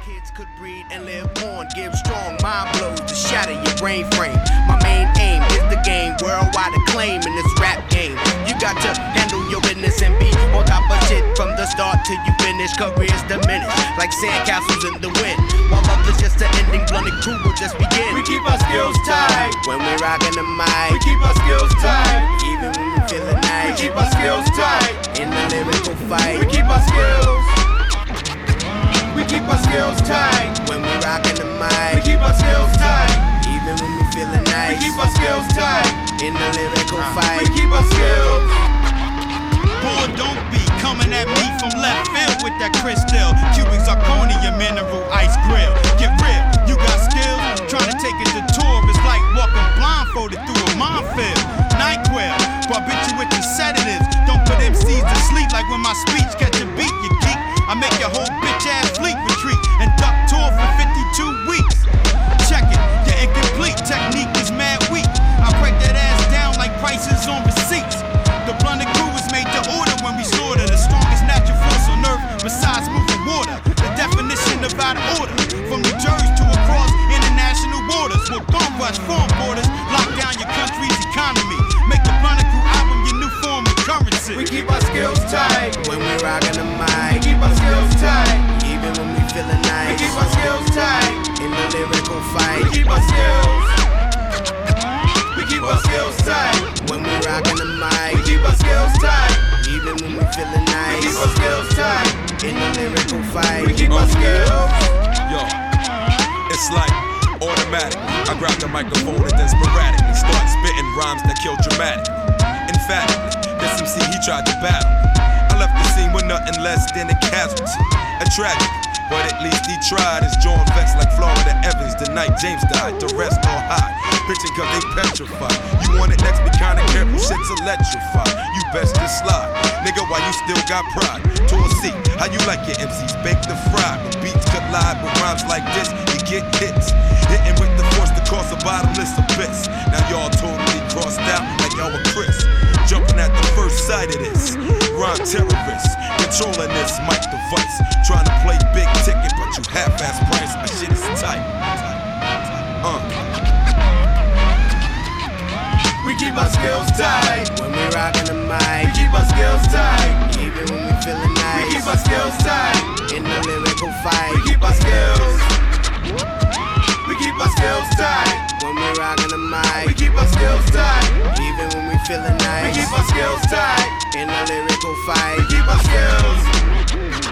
kids could breed and live on, give strong mind blows to shatter your brain frame. My main aim is the game, worldwide acclaim in this rap game. You got to handle your business and be on top of shit from the start till you finish. Careers diminish like sandcastles in the wind, while others just the ending. Blunted crew will just begin. We keep our skills tight when we rockin' the mic. We keep our skills tight even when we feelin' nice. We keep our skills tight in the lyrical fight. We keep our skills. We keep our skills tight when we rockin' the mic. We keep our skills tight even when we feelin' nice. We keep our skills tight in the lyrical fight. We keep our skills. Boy, don't be coming at me from left field with that crystal, cubic zirconia, mineral ice grill. Get real, you got skills. Trying to take a detour is like walking blindfolded through a minefield. NyQuil, barbiturate and sedatives. Don't put MCs to sleep like when my speech catch a beat, you geek. I make your whole bitch ass fleet retreat and duck tour for 52 weeks. Check it, your incomplete technique is mad weak. I break that ass down like prices on receipts. The blunted crew is made to order when we slaughter the strongest natural force on earth besides moving water. The definition of out of order, from New Jersey to across international borders. We'll bomb rush foreign borders, lock down your country's economy. Make the blunted crew album your new form of currency. We keep our skills tight when we rockin' the mic. We keep our skills tight even when we feelin' nice. We keep our skills tight in the lyrical fight. We keep our skills. We keep our skills tight when we rockin' the mic. We keep our skills tight even when we feelin' nice. We keep our skills tight in the lyrical fight. We keep our skills. Yo, it's like automatic. I grab the microphone and then sporadically start spitting rhymes that kill dramatically. Emphatically, this MC he tried to battle. I left the scene with nothing less than a casualty, a tragedy. But at least he tried. His jaw vexed like Florida Evans the night James died. The rest all high, pitching cause they petrified. You want it next, be kinda careful, shit's electrified. You best just slide, nigga, while you still got pride. To a seat, how you like your MCs baked and fried? When beats collide with rhymes like this, you get hits. Hitting with the force to cause a bottomless abyss. Now y'all totally crossed out like y'all were Chris. Jumping at the first sight of this. Rhyme terrorists, controlling this mic device. Trying to play big ticket, but you half-ass price. My shit is tight. We keep our skills tight when we rockin' the mic. We keep our skills tight even when we feelin' nice. We keep our skills tight in the lyrical fight. We keep our skills. We keep our skills tight when we rockin' the mic. We keep our skills tight even when we feelin' nice. We keep our skills tight in the lyrical fight. We keep our skills.